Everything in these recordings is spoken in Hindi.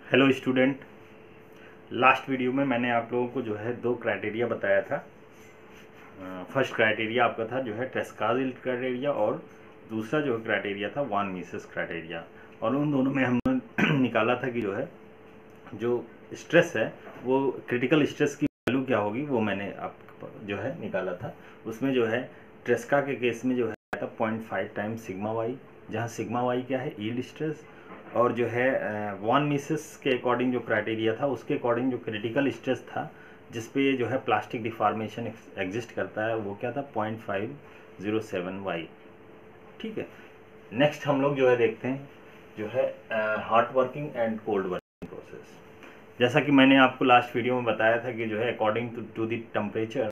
हेलो स्टूडेंट, लास्ट वीडियो में मैंने आप लोगों को जो है दो क्राइटेरिया बताया था। फर्स्ट क्राइटेरिया आपका था जो है ट्रेस्काज़ क्राइटेरिया और दूसरा जो क्राइटेरिया था वान मिसेस क्राइटेरिया। और उन दोनों में हमने निकाला था कि जो है जो स्ट्रेस है वो क्रिटिकल स्ट्रेस की वैल्यू क्या होगी, वो मैंने आप जो है निकाला था। उसमें जो है ट्रेस्का के केस में जो है था 0.5 टाइम्स सिग्मा वाई, जहाँ सिग्मा वाई क्या है, यील्ड स्ट्रेस। और जो है वॉन मिसेस के अकॉर्डिंग जो क्राइटेरिया था उसके अकॉर्डिंग जो क्रिटिकल स्ट्रेस था जिसपे जो है प्लास्टिक डिफॉर्मेशन एग्जिस्ट करता है वो क्या था 0.507 वाई। ठीक है, नेक्स्ट हम लोग जो है देखते हैं जो है hot working and cold working process. जैसा कि मैंने आपको लास्ट वीडियो में बताया था कि जो है अकॉर्डिंग टू द टेम्परेचर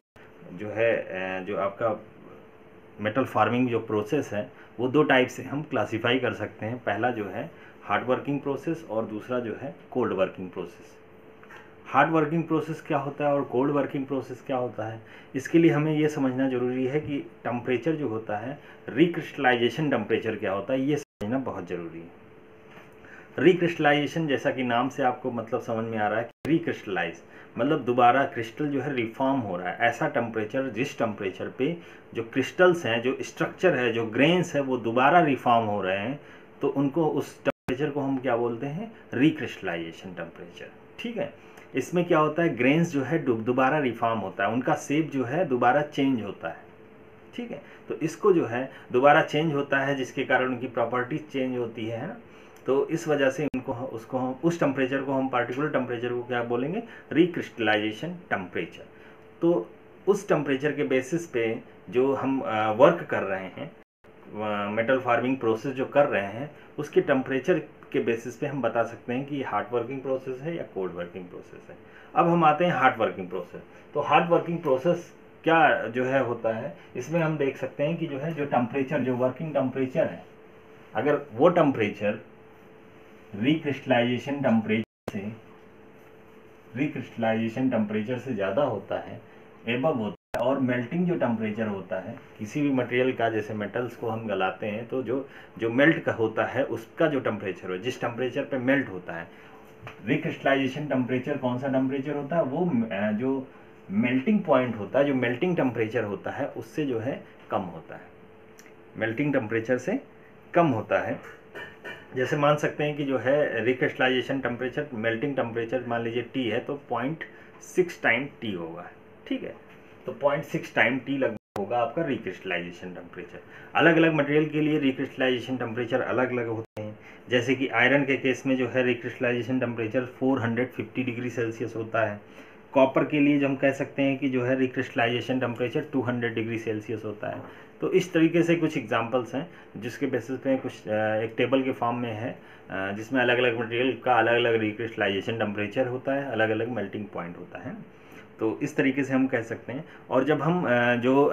जो है जो आपका मेटल फार्मिंग जो प्रोसेस है वो दो टाइप से हम क्लासिफाई कर सकते हैं। पहला जो है हार्ड वर्किंग प्रोसेस और दूसरा जो है cold working process. Hard working process क्या होता है और कोल्ड वर्किंग प्रोसेस क्या होता है, इसके लिए हमें ये समझना जरूरी है कि टेम्परेचर जो होता है, रिक्रिस्टलाइजेशन टेम्परेचर क्या होता है, ये समझना बहुत ज़रूरी है। रिक्रिस्टलाइजेशन जैसा कि नाम से आपको मतलब समझ में आ रहा है कि रिक्रिस्टलाइज मतलब दोबारा क्रिस्टल जो है रिफॉर्म हो रहा है। ऐसा टेम्परेचर जिस टेम्परेचर पे जो क्रिस्टल्स हैं, जो स्ट्रक्चर है, जो ग्रेन्स है वो दोबारा रिफॉर्म हो रहे हैं, तो उनको उस टेम्परेचर को हम क्या बोलते हैं, रिक्रिस्टलाइजेशन टेम्परेचर। ठीक है, इसमें क्या होता है, ग्रेन्स जो है दोबारा रिफॉर्म होता है, उनका शेप जो है दोबारा चेंज होता है। ठीक है, तो इसको जो है दोबारा चेंज होता है जिसके कारण उनकी प्रॉपर्टीज चेंज होती है ना। तो इस वजह से इनको उसको हम उस टेम्परेचर को हम पार्टिकुलर टेम्परेचर को क्या बोलेंगे, रिक्रिस्टलाइजेशन टेम्परेचर। तो उस टेम्परेचर के बेसिस पे जो हम वर्क कर रहे हैं, मेटल फार्मिंग प्रोसेस जो कर रहे हैं, उसके टेम्परेचर के बेसिस पे हम बता सकते हैं कि ये हार्ड वर्किंग प्रोसेस है या कोल्ड वर्किंग प्रोसेस है। अब हम आते हैं हार्ड वर्किंग प्रोसेस। तो हार्ड वर्किंग प्रोसेस क्या जो है होता है, इसमें हम देख सकते हैं कि जो है जो टेम्परेचर, जो वर्किंग टेम्परेचर है, अगर वो टेम्परेचर रिक्रिस्टलाइजेशन टेम्परेचर से ज़्यादा होता है, एबव होता है, और मेल्टिंग जो टेम्परेचर होता है किसी भी मटेरियल का, जैसे मेटल्स को हम गलाते हैं तो जो जो मेल्ट का होता है उसका जो टेम्परेचर हो, जिस टेम्परेचर पे मेल्ट होता है, रिक्रिस्टलाइजेशन टेम्परेचर कौन सा टेम्परेचर होता है, वो जो मेल्टिंग पॉइंट होता है, जो मेल्टिंग टेम्परेचर होता है उससे जो है कम होता है, मेल्टिंग टेम्परेचर से कम होता है। जैसे मान सकते हैं कि जो है रिक्रिस्टलाइजेशन टेम्परेचर, मेल्टिंग टेम्परेचर मान लीजिए T है तो 0.6 टाइम T होगा। ठीक है, तो 0.6 टाइम T लगभग होगा आपका रिक्रिस्टलाइजेशन टेम्परेचर। अलग अलग मटेरियल के लिए रिक्रिस्टलाइजेशन टेम्परेचर अलग अलग होते हैं। जैसे कि आयरन के केस में जो है रिक्रिस्टलाइजेशन टेम्परेचर 450 डिग्री सेल्सियस होता है। कॉपर के लिए जो हम कह सकते हैं कि जो है रिक्रिस्टलाइजेशन टेम्परेचर 200 डिग्री सेल्सियस होता है। तो इस तरीके से कुछ एग्जांपल्स हैं जिसके बेसिस पे कुछ एक टेबल के फॉर्म में है, जिसमें अलग अलग मटेरियल का अलग अलग रिक्रिस्टलाइजेशन टेम्परेचर होता है, अलग अलग मेल्टिंग पॉइंट होता है। तो इस तरीके से हम कह सकते हैं। और जब हम जो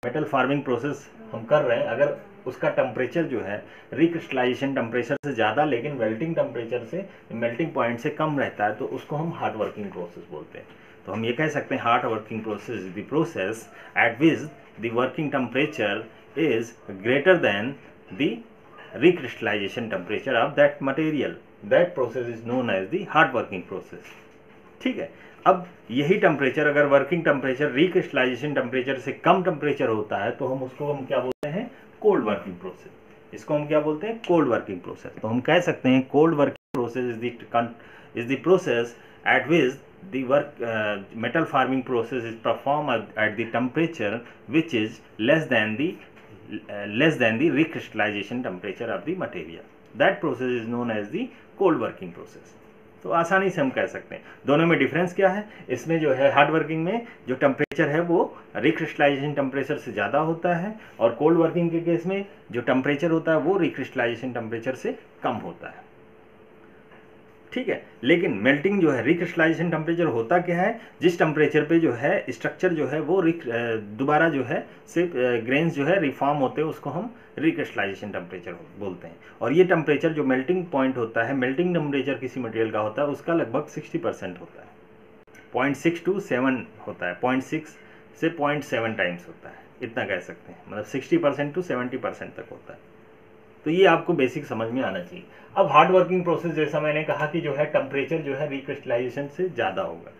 मेटल फार्मिंग प्रोसेस हम कर रहे हैं, अगर उसका टेम्परेचर जो है रिक्रिस्टलाइजेशन टेम्परेचर से ज़्यादा लेकिन मेल्टिंग टेम्परेचर से, मेल्टिंग पॉइंट से कम रहता है, तो उसको हम हार्ड वर्किंग प्रोसेस बोलते हैं। तो हम ये कह सकते हैं hard working process is the process at which the working temperature is greater than the recrystallisation temperature of that material. That process is known as the hard working process. ठीक है, अब यही टेम्परेचर अगर वर्किंग टेम्परेचर रिक्रिस्टलाइजेशन टेम्परेचर से कम टेम्परेचर होता है तो हम उसको हम क्या बोलते हैं, कोल्ड वर्किंग प्रोसेस। इसको हम क्या बोलते हैं, कोल्ड वर्किंग प्रोसेस। तो हम कह सकते हैं cold working process is the process at which the work metal farming process is performed at the temperature which is less than the recrystallization temperature of the material. That process is known as the cold working process. तो आसानी से हम कह सकते हैं। दोनों में डिफरेंस क्या है, इसमें जो है हार्ड वर्किंग में जो टेम्परेचर है वो रिक्रिस्टलाइजेशन टेम्परेचर से ज़्यादा होता है, और कोल्ड वर्किंग के केस में जो टेम्परेचर होता है वो रिक्रिस्टलाइजेशन टेम्परेचर से कम होता है। ठीक है, लेकिन मेल्टिंग जो है, रिक्रिस्टलाइजेशन टेम्परेचर होता क्या है, जिस टेम्परेचर पे जो है स्ट्रक्चर जो है वो दोबारा जो है सिर्फ ग्रेन्स जो है रिफॉर्म होते हैं, उसको हम रिक्रिस्टलाइजेशन टेम्परेचर बोलते हैं। और ये टेम्परेचर जो मेल्टिंग पॉइंट होता है, मेल्टिंग टेम्परेचर किसी मटेरियल का होता है उसका लगभग 60% होता है, 0.6 to 7 होता है, 0.6 से 0.7 टाइम्स होता है, इतना कह सकते हैं। मतलब 60% to 70% तक होता है। तो ये आपको बेसिक समझ में आना चाहिए। अब हार्ड वर्किंग प्रोसेस, जैसा मैंने कहा कि जो है टेम्परेचर जो है रिक्रिस्टलाइजेशन से ज़्यादा होगा।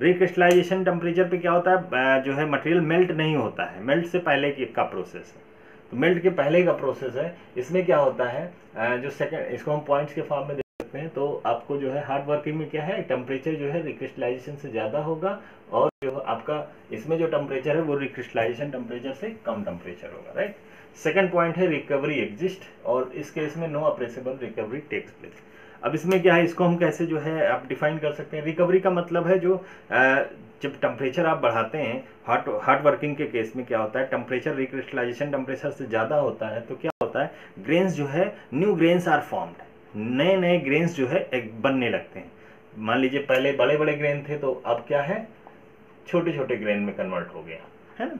रिक्रिस्टलाइजेशन टेम्परेचर पे क्या होता है, जो है मटेरियल मेल्ट नहीं होता है, मेल्ट से पहले का प्रोसेस है। तो मेल्ट के पहले का प्रोसेस है, इसमें क्या होता है, जो सेकंड, इसको हम पॉइंट्स के फॉर्म में देख सकते हैं। तो आपको जो है हार्ड वर्किंग में क्या है, टेम्परेचर जो है रिक्रिस्टलाइजेशन से ज़्यादा होगा, और जो आपका इसमें जो टेम्परेचर है वो रिक्रिस्टलाइजेशन टेम्परेचर से कम टेम्परेचर होगा, राइट। सेकंड पॉइंट है रिकवरी एग्जिस्ट, और इस केस में नो अप्रेसेबल रिकवरी टेक्स प्लेस। अब इसमें क्या है, इसको हम कैसे जो है आप डिफाइन कर सकते हैं। रिकवरी का मतलब है जो जब टेम्परेचर आप बढ़ाते हैं, हार्ड वर्किंग के केस में क्या होता है, टेम्परेचर रिक्रिस्टलाइजेशन टेम्परेचर से ज़्यादा होता है, तो क्या होता है, ग्रेन्स जो है न्यू ग्रेन्स आर फॉर्म्ड, नए नए ग्रेन्स जो है बनने लगते हैं। मान लीजिए पहले बड़े बड़े ग्रेन थे, तो अब क्या है, छोटे छोटे ग्रेन में कन्वर्ट हो गया है ना।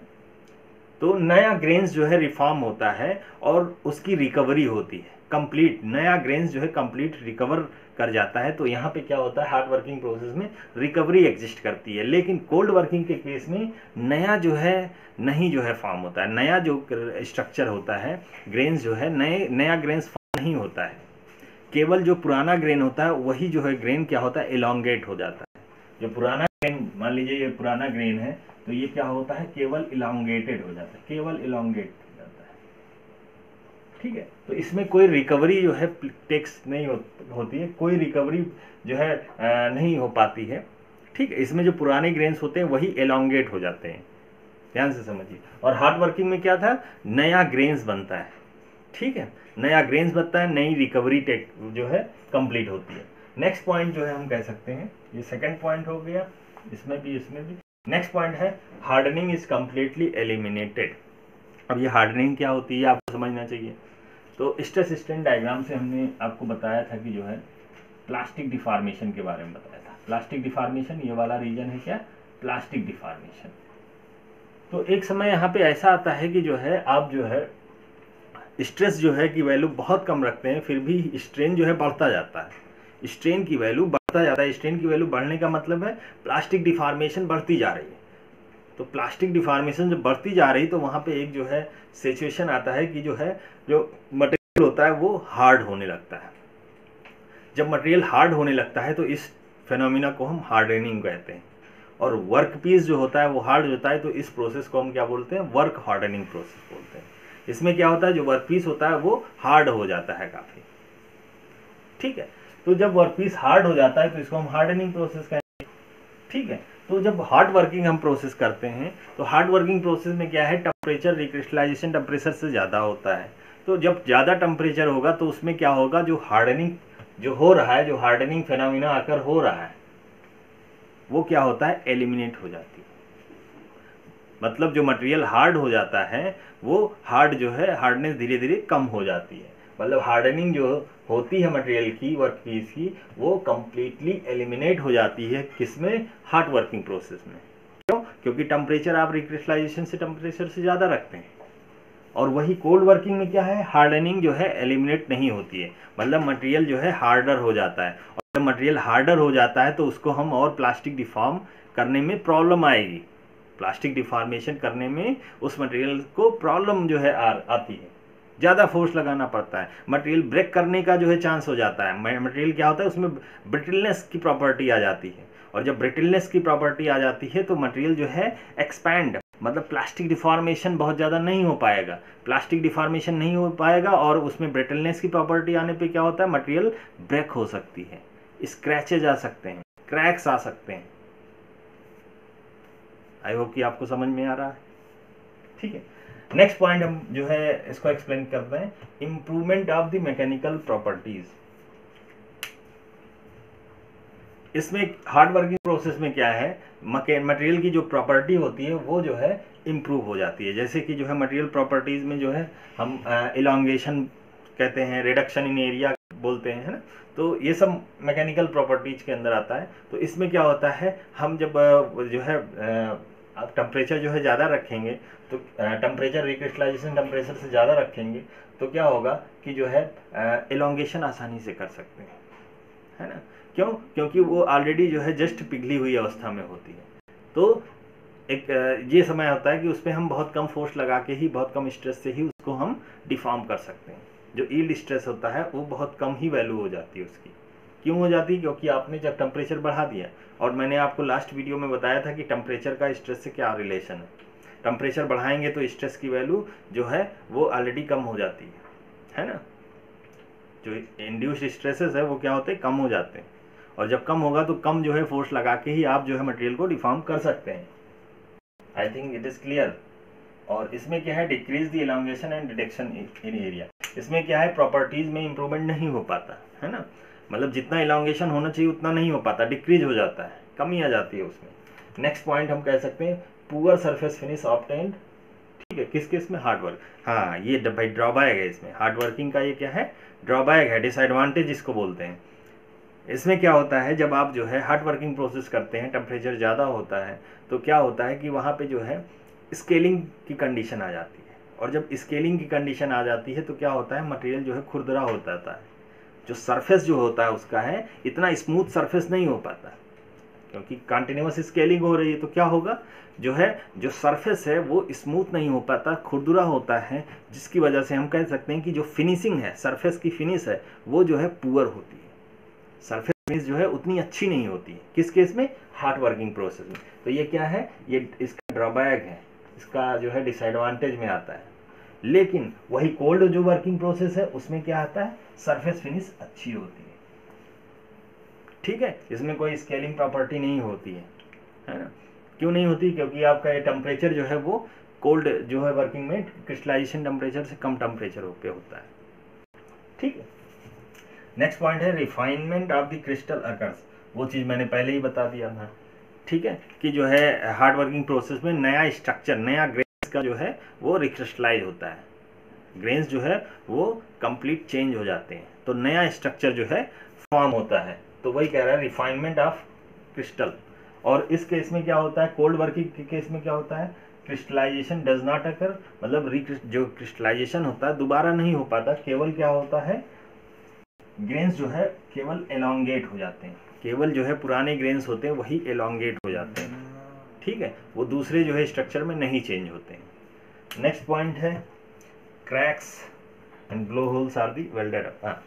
तो नया ग्रेन्स जो है रिफॉर्म होता है और उसकी रिकवरी होती है, कंप्लीट नया ग्रेन्स जो है कंप्लीट रिकवर कर जाता है। तो यहाँ पे क्या होता है, हार्ड वर्किंग प्रोसेस में रिकवरी एग्जिस्ट करती है। लेकिन कोल्ड वर्किंग के केस में नया जो है नहीं जो है फॉर्म होता है, नया जो स्ट्रक्चर होता है, ग्रेन्स जो है नया ग्रेन्स फॉर्म नहीं होता है। केवल जो पुराना ग्रेन होता है वही जो है ग्रेन क्या होता है, इलोंगेट हो जाता है। जो पुराना ग्रेन, मान लीजिए ये पुराना ग्रेन है, तो ये क्या होता है, केवल इलोंगेटेड हो जाता है, केवल इलोंगेट हो जाता है, ठीक है। तो इसमें कोई रिकवरी जो है टेक्स नहीं होती है, कोई रिकवरी जो है नहीं हो पाती है, ठीक है। इसमें जो पुराने ग्रेन्स होते हैं वही एलोंगेट हो जाते हैं, ध्यान से समझिए। और हार्ड वर्किंग में क्या था, नया ग्रेन्स बनता है, ठीक है, नया ग्रेन्स बनता है, नई रिकवरी टेक जो है कंप्लीट होती है। नेक्स्ट पॉइंट जो है हम कह सकते हैं, ये सेकंड पॉइंट हो गया, इसमें भी इसमें भी। नेक्स्ट पॉइंट है हार्डनिंग इज कंप्लीटली एलिमिनेटेड। अब ये हार्डनिंग क्या होती है आपको समझना चाहिए। तो स्ट्रेस स्ट्रेन डायग्राम से हमने आपको बताया था कि जो है प्लास्टिक डिफॉर्मेशन के बारे में बताया था। प्लास्टिक डिफॉर्मेशन, ये वाला रीजन है क्या, प्लास्टिक डिफॉर्मेशन। तो एक समय यहाँ पे ऐसा आता है कि जो है आप जो है स्ट्रेस जो है की वैल्यू बहुत कम रखते हैं, फिर भी स्ट्रेन जो है बढ़ता जाता है, स्ट्रेन की वैल्यू बढ़ता जाता है। स्ट्रेन की वैल्यू बढ़ने का मतलब है प्लास्टिक डिफॉर्मेशन बढ़ती जा रही है। तो प्लास्टिक डिफॉर्मेशन जब बढ़ती जा रही, तो वहाँ पे एक जो है सिचुएशन आता है कि जो है जो मटेरियल होता है वो हार्ड होने लगता है। जब मटेरियल हार्ड होने लगता है तो इस फेनोमिना को हम हार्डनिंग कहते हैं। और वर्क पीस जो होता है वो हार्ड होता है, तो इस प्रोसेस को हम क्या बोलते हैं, वर्क हार्डनिंग प्रोसेस बोलते हैं। इसमें क्या होता है, जो वर्क पीस होता है वो हार्ड हो जाता है काफी, ठीक है। तो जब वर्क पीस हार्ड हो जाता है तो इसको हम हार्डनिंग प्रोसेस कहते हैं, ठीक है। तो जब हार्ड वर्किंग हम प्रोसेस करते हैं, तो हार्ड वर्किंग प्रोसेस में क्या है, टेम्परेचर रिक्रिस्टलाइजेशन टेम्परेचर से ज़्यादा होता है। तो जब ज़्यादा टेम्परेचर होगा तो उसमें क्या होगा, जो हार्डनिंग जो हो रहा है, जो हार्डनिंग फेनोमिना आकर हो रहा है, वो क्या होता है, एलिमिनेट हो जाती है। मतलब जो मटेरियल हार्ड हो जाता है वो हार्ड जो है हार्डनेस धीरे धीरे कम हो जाती है। मतलब हार्डनिंग जो होती है मटेरियल की, वर्क पीस की, वो कंप्लीटली एलिमिनेट हो जाती है, किसमें, हार्ड वर्किंग प्रोसेस में। क्यों, क्योंकि टेम्परेचर आप रिक्रिस्टलाइजेशन से टेम्परेचर से ज़्यादा रखते हैं। और वही कोल्ड वर्किंग में क्या है, हार्डनिंग जो है एलिमिनेट नहीं होती है, मतलब मटेरियल जो है हार्डर हो जाता है। और जब मटेरियल हार्डर हो जाता है तो उसको हम और प्लास्टिक डिफॉर्म करने में प्रॉब्लम आएगी, प्लास्टिक डिफॉर्मेशन करने में उस मटेरियल को प्रॉब्लम जो है आती है, ज़्यादा फोर्स लगाना पड़ता है, मटेरियल ब्रेक करने का जो है चांस हो जाता है। मटेरियल क्या होता है, उसमें ब्रिटलनेस की प्रॉपर्टी आ जाती है, और जब ब्रिटलनेस की प्रॉपर्टी आ जाती है तो मटेरियल जो है एक्सपैंड, मतलब प्लास्टिक डिफॉर्मेशन बहुत ज़्यादा नहीं हो पाएगा, प्लास्टिक डिफॉर्मेशन नहीं हो पाएगा, और उसमें ब्रिटलनेस की प्रॉपर्टी आने पे क्या होता है, मटेरियल ब्रेक हो सकती है, स्क्रैचेज आ सकते हैं, क्रैक्स आ सकते हैं। आई होप कि आपको समझ में आ रहा है, ठीक है। नेक्स्ट पॉइंट हम जो है इसको एक्सप्लेन करते हैं, improvement of the mechanical properties. इसमें हार्ड वर्किंग प्रोसेस में क्या है, मटेरियल की जो प्रॉपर्टी होती है वो जो है इम्प्रूव हो जाती है। जैसे कि जो है मटेरियल प्रॉपर्टीज में जो है हम इलांगेशन कहते हैं, रिडक्शन इन एरिया बोलते हैं, है ना। तो ये सब मैकेनिकल प्रॉपर्टीज के अंदर आता है। तो इसमें क्या होता है, हम जब जो है टेम्परेचर जो है ज़्यादा रखेंगे, तो टेम्परेचर रिक्रिस्टलाइजेशन टेम्परेचर से ज़्यादा रखेंगे तो क्या होगा कि जो है एलोंगेशन आसानी से कर सकते हैं, है ना। क्यों, क्योंकि वो ऑलरेडी जो है जस्ट पिघली हुई अवस्था में होती है। तो एक ये समय होता है कि उस पर हम बहुत कम फोर्स लगा के ही, बहुत कम स्ट्रेस से ही उसको हम डिफॉर्म कर सकते हैं। जो यील्ड स्ट्रेस होता है वो बहुत कम ही वैल्यू हो जाती है उसकी। क्यों हो जाती है? क्योंकि आपने जब टेम्परेचर बढ़ा दिया, और मैंने आपको लास्ट वीडियो में बताया था कि टेम्परेचर का स्ट्रेस से क्या रिलेशन है। टेम्परेचर बढ़ाएंगे तो स्ट्रेस की वैल्यू जो है वो ऑलरेडी कम हो जाती है ना। जो इंड्यूस्ड स्ट्रेसेस है वो क्या होते हैं, कम हो जाते हैं, और जब कम होगा तो कम जो है फोर्स लगा के ही आप जो है मटेरियल को डिफॉर्म कर सकते हैं। I think it is clear. और इसमें क्या है, decrease the elongation and reduction in area. इसमें क्या है, प्रॉपर्टीज में इंप्रूवमेंट नहीं हो पाता है ना, मतलब जितना इलांगेशन होना चाहिए उतना नहीं हो पाता, डिक्रीज हो जाता है, कमी आ जाती है उसमें। नेक्स्ट पॉइंट हम कह सकते हैं पुअर सरफेस फिनिश ऑब्टेन्ड। ठीक है, किस किस में, हार्ड वर्क। हाँ, ये भाई ड्रॉबैक है इसमें, हार्ड वर्किंग का ये क्या है, ड्रॉबैक है, डिसएडवांटेज इसको बोलते हैं। इसमें क्या होता है, जब आप जो है हार्ड वर्किंग प्रोसेस करते हैं, टेम्परेचर ज़्यादा होता है, तो क्या होता है कि वहाँ पे जो है स्केलिंग की कंडीशन आ जाती है, और जब स्केलिंग की कंडीशन आ जाती है तो क्या होता है, मटेरियल जो है खुरदरा हो जाता है, जो सरफेस जो होता है उसका है इतना स्मूथ सरफेस नहीं हो पाता, क्योंकि कंटिन्यूअस स्केलिंग हो रही है। तो क्या होगा, जो है जो सरफेस है वो स्मूथ नहीं हो पाता, खुरदुरा होता है, जिसकी वजह से हम कह सकते हैं कि जो फिनिशिंग है, सरफेस की फिनिश है, वो जो है पुअर होती है, सरफेस फिनिश जो है उतनी अच्छी नहीं होती है। किस केस में, हार्ड वर्किंग प्रोसेस में। तो ये क्या है, ये इसका ड्रॉबैक है, इसका जो है डिसएडवांटेज में आता है। लेकिन वही कोल्ड जो वर्किंग प्रोसेस है उसमें क्या आता है, सरफेस फिनिश अच्छी होती है। ठीक है, इसमें कोई स्केलिंग प्रॉपर्टी नहीं होती है ना। क्यों नहीं होती, क्योंकि आपका ये टेम्परेचर जो है वो कोल्ड जो है वर्किंग में क्रिस्टलाइजेशन टेम्परेचर से कम टेम्परेचर पे होता है। ठीक है, नेक्स्ट पॉइंट है refinement of the crystal occurs. वो चीज़ मैंने पहले ही बता दिया था। ठीक है, कि जो है हार्ड वर्किंग प्रोसेस में नया स्ट्रक्चर, नया ग्रेन्स का जो है वो रिक्रिस्टलाइज होता है, ग्रेन्स जो है वो कंप्लीट चेंज हो जाते हैं, तो नया स्ट्रक्चर जो है फॉर्म होता है। तो वही कह रहा है रिफाइनमेंट ऑफ क्रिस्टल। और इस केस में क्या होता है, कोल्ड वर्किंग के केस में क्या होता है, क्रिस्टलाइजेशन डज नॉट अकर, मतलब जो क्रिस्टलाइजेशन होता है दोबारा नहीं हो पाता, केवल क्या होता है, ग्रेन्स जो है केवल एलोंगेट हो जाते हैं, केवल जो है पुराने ग्रेन्स होते हैं वही एलोंगेट हो जाते हैं। ठीक है, वो दूसरे जो है स्ट्रक्चर में नहीं चेंज होते हैं। नेक्स्ट पॉइंट है cracks and blow holes are the welded up.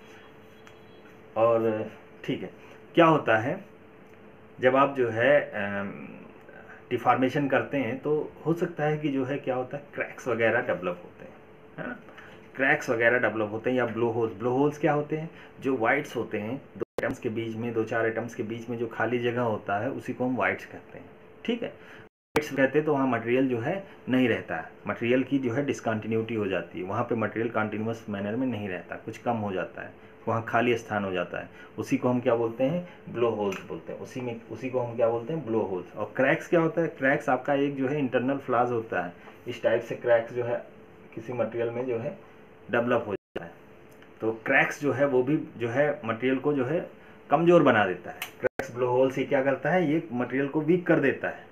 और ठीक है, क्या होता है, जब आप जो है डिफॉर्मेशन करते हैं तो हो सकता है कि जो है क्या होता है, क्रैक्स वगैरह डेवलप होते हैं, है ना, क्रैक्स वगैरह डेवलप होते हैं, या ब्लो होल्स। ब्लो होल्स क्या होते हैं, जो वाइट्स होते हैं, दो एटम्स के बीच में, दो चार एटम्स के बीच में जो खाली जगह होता है उसी को हम वाइट्स कहते हैं। ठीक है, वाइट्स कहते हैं तो वहाँ मटेरियल जो है नहीं रहता है, मटेरियल की जो है डिसकंटिन्यूटी हो जाती है, वहाँ पे मटेरियल कंटिन्यूअस मैनर में नहीं रहता, कुछ कम हो जाता है, वहाँ खाली स्थान हो जाता है, उसी को हम क्या बोलते हैं, ब्लो होल्स बोलते हैं। उसी को हम क्या बोलते हैं, ब्लो होल्स। और क्रैक्स क्या होता है, क्रैक्स आपका एक जो है इंटरनल फ्लाज होता है, इस टाइप से क्रैक्स जो है किसी मटेरियल में जो है डेवलप हो जाता है। तो क्रैक्स जो है वो भी जो है मटेरियल को जो है कमज़ोर बना देता है। क्रैक्स, ब्लो होल्स ये क्या करता है, ये मटेरियल को वीक कर देता है।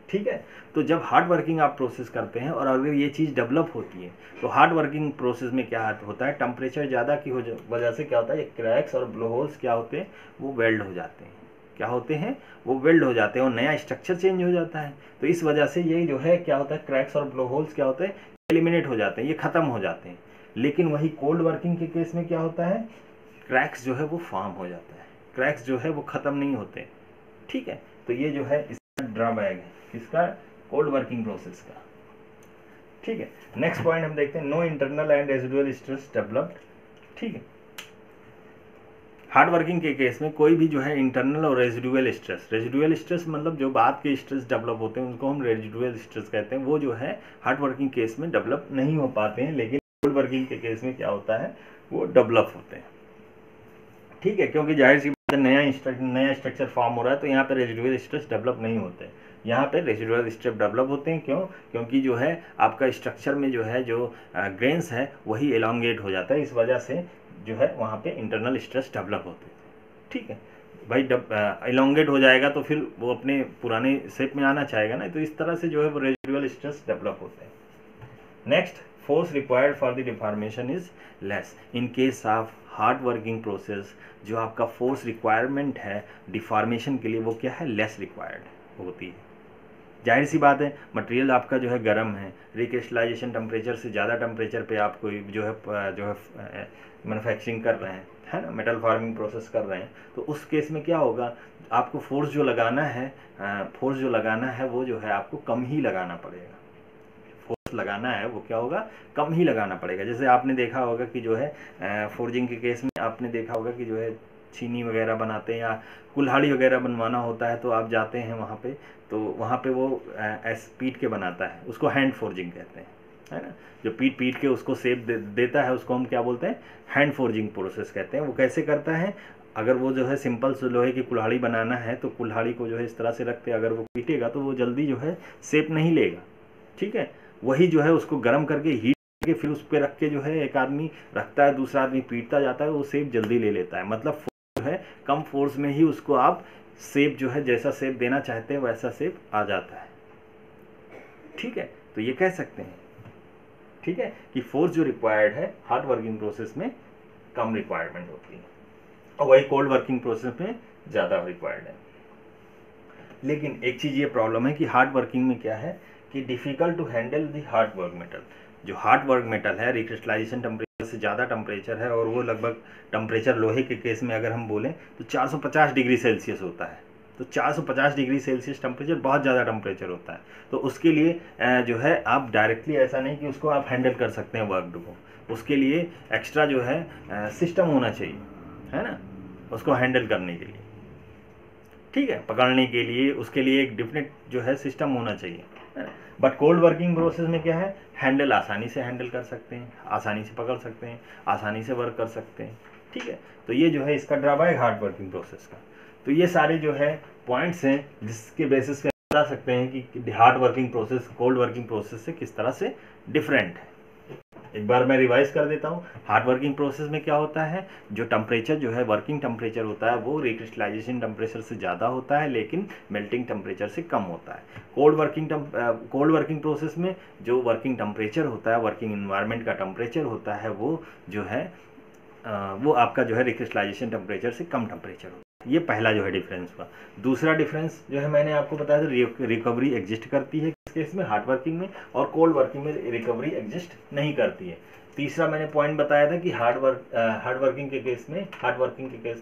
ठीक है, तो जब हार्ड वर्किंग आप प्रोसेस करते हैं और अगर ये चीज़ डेवलप होती है, तो हार्ड वर्किंग प्रोसेस में क्या होता है, टेम्परेचर ज़्यादा की वजह से क्या होता है, ये क्रैक्स और ब्लो होल्स क्या होते हैं, वो वेल्ड हो जाते हैं। क्या होते हैं, वो वेल्ड हो जाते हैं, और नया स्ट्रक्चर चेंज हो जाता है। तो इस वजह से ये जो है क्या होता है, क्रैक्स और ब्लो होल्स क्या होते हैं, एलिमिनेट हो जाते हैं, ये ख़त्म हो जाते हैं। लेकिन वही कोल्ड वर्किंग के केस में क्या होता है, क्रैक्स जो है वो फॉर्म हो जाता है, क्रैक्स जो है वो ख़त्म नहीं होते। ठीक है, तो ये जो है इसका ड्रॉबैक है, किसका, कोल्ड वर्किंग प्रोसेस का। ठीक है, नेक्स्ट पॉइंट हम देखते हैं no internal and residual stress developed. ठीक है, हार्ड वर्किंग के केस में कोई भी जो है इंटरनल और रेजिडुअल स्ट्रेस मतलब जो बाद के स्ट्रेस डेवलप होते हैं उनको हम रेजिडुअल स्ट्रेस कहते हैं, वो जो है हार्ड वर्किंग केस में डेवलप नहीं हो पाते हैं, लेकिन कोल्ड वर्किंग के केस में क्या होता है, वो डेवलप होते हैं। ठीक है, क्योंकि जाहिर सी बात है नया स्ट्रक्चर फॉर्म हो रहा है, तो यहाँ पे रेजिडुअल स्ट्रेस डेवलप नहीं होते, यहाँ पे रेजिडुअल स्ट्रेस डेवलप होते हैं। क्यों, क्योंकि जो है आपका स्ट्रक्चर में जो है जो ग्रेन्स है वही एलोंगेट हो जाता है, इस वजह से जो है वहाँ पे इंटरनल स्ट्रेस डेवलप होते हैं। ठीक है भाई, एलोंगेट हो जाएगा तो फिर वो अपने पुराने शेप में आना चाहेगा ना, तो इस तरह से जो है वो रेजिडुअल स्ट्रेस डेवलप होते हैं। Next, force required for the deformation is less. In case of hard working process जो आपका फोर्स रिक्वायरमेंट है डिफॉर्मेशन के लिए वो क्या है, लेस रिक्वायर्ड होती है। जाहिर सी बात है मटेरियल आपका जो है गर्म है, रिक्रिस्टलाइजेशन टेम्परेचर से ज़्यादा टेम्परेचर पे आप कोई जो है मैन्युफैक्चरिंग कर रहे हैं, है ना, मेटल फार्मिंग प्रोसेस कर रहे हैं, तो उस केस में क्या होगा, आपको फोर्स जो लगाना है वो जो है आपको कम ही लगाना पड़ेगा। फोर्स लगाना है वो क्या होगा, कम ही लगाना पड़ेगा। जैसे आपने देखा होगा कि जो है फोर्जिंग के केस में आपने देखा होगा कि जो है चीनी वगैरह बनाते हैं या कुल्हाड़ी वगैरह बनवाना होता है, तो आप जाते हैं वहाँ पे, तो वहाँ पे वो पीट के बनाता है, उसको हैंड फोर्जिंग कहते हैं, है ना। जो पीट के उसको शेप देता है, उसको हम क्या बोलते हैं, हैंड फोर्जिंग प्रोसेस कहते हैं। वो कैसे करता है, अगर वो जो है सिंपल लोहे की कुल्हाड़ी बनाना है तो कुल्हाड़ी को जो है इस तरह से रखते, अगर वो पीटेगा तो वो जल्दी जो है शेप नहीं लेगा, ठीक है। वही जो है उसको गर्म करके हीट करके फिर उस पर रख के जो है एक आदमी रखता है, दूसरा आदमी पीटता जाता है, वो शेप जल्दी ले लेता है। मतलब जो है कम फोर्स में ही उसको आप शेप जो है जैसा शेप देना चाहते हैं वैसा शेप आ जाता है, ठीक है। तो ये कह सकते हैं, ठीक है, कि फोर्स जो रिक्वायर्ड है हार्ड वर्किंग प्रोसेस में कम रिक्वायरमेंट होती है और वही कोल्ड वर्किंग प्रोसेस में ज़्यादा रिक्वायर्ड है। लेकिन एक चीज़ ये प्रॉब्लम है कि हार्ड वर्किंग में क्या है कि difficult to handle the hard work metal. जो हार्ड वर्क मेटल है रिक्रिस्टलाइजेशन टेम्परेचर से ज़्यादा टेम्परेचर है, और वो लगभग टेम्परेचर लोहे के केस में अगर हम बोलें तो 450 डिग्री सेल्सियस होता है। तो 450 डिग्री सेल्सियस टेम्परेचर बहुत ज़्यादा टेम्परेचर होता है। तो उसके लिए जो है आप डायरेक्टली ऐसा नहीं कि उसको आप हैंडल कर सकते हैं वर्क को, उसके लिए एक्स्ट्रा जो है सिस्टम होना चाहिए, है ना, उसको हैंडल करने के लिए, ठीक है, पकड़ने के लिए, उसके लिए एक डिफरेंट जो है सिस्टम होना चाहिए। बट कोल्ड वर्किंग प्रोसेस में क्या है, हैंडल आसानी से हैंडल कर सकते हैं, आसानी से पकड़ सकते हैं, आसानी से वर्क कर सकते हैं, ठीक है। तो ये जो है इसका ड्रॉबैक हार्ड वर्किंग प्रोसेस का। तो ये सारे जो है पॉइंट्स हैं जिसके बेसिस पे बता सकते हैं कि hard working process cold working process से किस तरह से डिफरेंट है। एक बार मैं रिवाइज कर देता हूँ। हार्ड वर्किंग प्रोसेस में क्या होता है, जो टेम्परेचर जो है वर्किंग टेम्परेचर होता है वो रिक्रिस्टलाइजेशन टेम्परेचर से ज़्यादा होता है लेकिन मेल्टिंग टेम्परेचर से कम होता है। कोल्ड वर्किंग प्रोसेस में जो वर्किंग टेम्परेचर होता है, वर्किंग इन्वायरमेंट का टेम्परेचर होता है, वो जो है वो आपका जो है रिक्रिस्टलाइजेशन टेम्परेचर से कम टेम्परेचर होता है। ये पहला जो है डिफरेंस हुआ। दूसरा डिफरेंस जो है मैंने आपको बताया था, रिकवरी एग्जिस्ट करती है किस केस में, हार्ड वर्किंग में, और कोल्ड वर्किंग में रिकवरी एग्जिस्ट नहीं करती है। तीसरा मैंने पॉइंट बताया था कि हार्ड वर्किंग के केस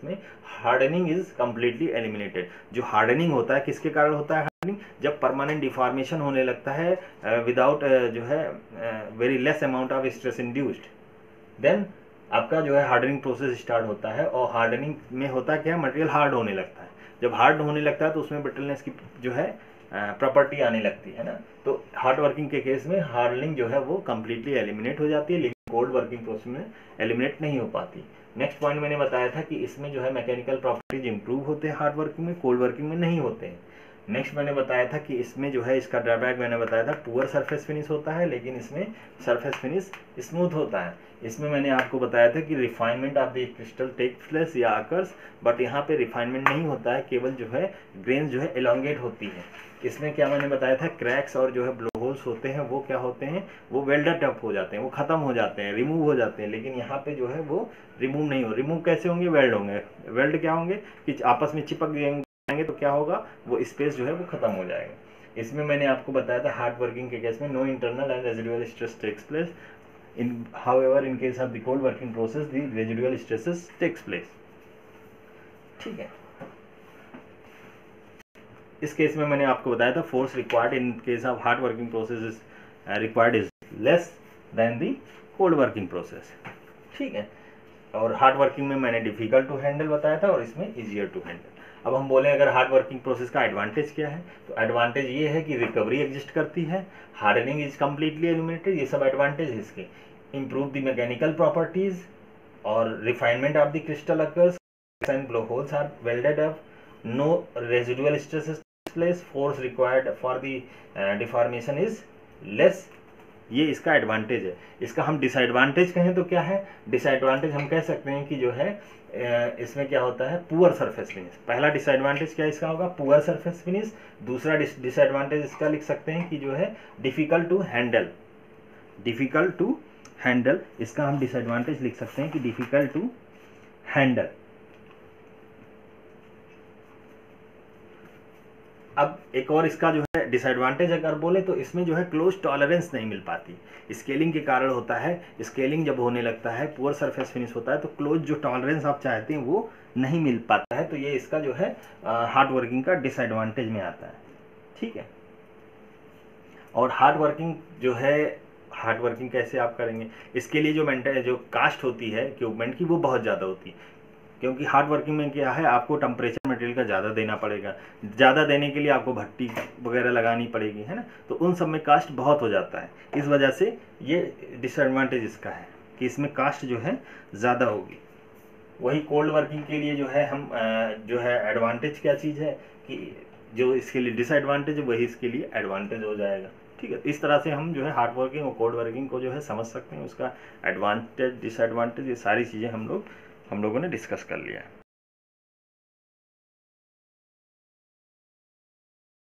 में हार्डनिंग इज कम्प्लीटली एलिमिनेटेड। जो हार्डनिंग होता है किसके कारण होता है, हार्डनिंग जब परमानेंट डिफॉर्मेशन होने लगता है विदाउट जो है very less amount of stress induced, then आपका जो है हार्डनिंग प्रोसेस स्टार्ट होता है। और हार्डनिंग में होता क्या है, मटेरियल हार्ड होने लगता है। जब हार्ड होने लगता है तो उसमें ब्रिटलनेस की जो है प्रॉपर्टी आने लगती है ना। तो हार्ड वर्किंग के केस में हार्डनिंग जो है वो कम्प्लीटली एलिमिनेट हो जाती है, लेकिन कोल्ड वर्किंग प्रोसेस में एलिमिनेट नहीं हो पाती। नेक्स्ट पॉइंट मैंने बताया था कि इसमें जो है मैकेनिकल प्रॉपर्टीज इंप्रूव होते हैं हार्ड वर्किंग में, कोल्ड वर्किंग में नहीं होते हैं। नेक्स्ट मैंने बताया था कि इसमें जो है इसका ड्रॉबैक मैंने बताया था पुअर सरफेस फिनिश होता है, लेकिन इसमें सरफेस फिनिश स्मूथ होता है। इसमें मैंने आपको बताया था कि refinement of the crystal takes place या अकर्स, बट यहाँ पे रिफाइनमेंट नहीं होता है, केवल जो है ग्रेन जो है एलोंगेट होती है। इसमें क्या मैंने बताया था, क्रैक्स और जो है ब्लो होल्स होते हैं वो क्या होते हैं, वो वेल्डेड अप हो जाते हैं, वो खत्म हो जाते हैं, रिमूव हो जाते हैं। लेकिन यहाँ पे जो है वो रिमूव नहीं हो, रिमूव कैसे होंगे, वेल्ड होंगे। वेल्ड क्या होंगे कि आपस में चिपक जाएंगे, तो क्या होगा, वो स्पेस जो है वो खत्म हो जाएगा। इसमें मैंने आपको बताया था हार्ड वर्किंग के केस में no internal and residual stress takes place, however in case of the cold working process the residual stresses takes place, ठीक है। इस केस में मैंने आपको बताया था force required in case of hard working process is required is less than the cold working process, ठीक है। और हार्ड वर्किंग में मैंने डिफिकल्ट टू हैंडल बताया था और इसमें इजियर टू हैंडल। अब हम बोलें अगर हार्ड वर्किंग प्रोसेस का एडवांटेज क्या है, तो एडवांटेज ये है कि रिकवरी एग्जिस्ट करती है, हार्डनिंग इज कम्प्लीटली एलिमिनेटेड, ये सब एडवांटेज है इसके। improve the mechanical properties or refinement of the crystal occurs and blowholes are welded up, no residual stresses takes place, force required for the deformation is less। ये इसका एडवांटेज है। इसका हम डिसएडवांटेज कहें तो क्या है, डिसएडवांटेज हम कह सकते हैं कि जो है इसमें क्या होता है, पुअर सरफेस फिनिश। पहला डिसएडवांटेज क्या इसका होगा, पुअर सरफेस फिनिश। दूसरा डिसएडवांटेज इसका लिख सकते हैं कि जो है difficult to handle, difficult to handle, इसका हम डिसएडवांटेज लिख सकते हैं कि डिफिकल्ट टू हैंडल। अब एक और इसका जो है डिसएडवांटेज अगर बोले तो इसमें जो है क्लोज टॉलरेंस नहीं मिल पाती, स्केलिंग के कारण होता है। स्केलिंग जब होने लगता है, पुअर सरफेस फिनिश होता है, तो क्लोज जो टॉलरेंस आप चाहते हैं वो नहीं मिल पाता है। तो ये इसका जो है हार्ड वर्किंग का डिसएडवांटेज में आता है। ठीक है, और हार्ड वर्किंग जो है, हार्ड वर्किंग कैसे आप करेंगे, इसके लिए जो कास्ट होती है इक्विपमेंट की वो बहुत ज़्यादा होती है, क्योंकि हार्ड वर्किंग में क्या है, आपको टेम्परेचर मटेरियल का ज़्यादा देना पड़ेगा। ज़्यादा देने के लिए आपको भट्टी वगैरह लगानी पड़ेगी, है ना, तो उन सब में कास्ट बहुत हो जाता है। इस वजह से ये डिसएडवांटेज इसका है कि इसमें कास्ट जो है ज़्यादा होगी। वही कोल्ड वर्किंग के लिए जो है हम जो है एडवांटेज क्या चीज़ है कि जो इसके लिए डिसएडवांटेज है वही इसके लिए एडवांटेज हो जाएगा। ठीक है, इस तरह से हम जो है हार्ड वर्किंग और कोल्ड वर्किंग को जो है समझ सकते हैं, उसका एडवांटेज डिसएडवांटेज ये सारी चीज़ें हम लोगों ने डिस्कस कर लिया है।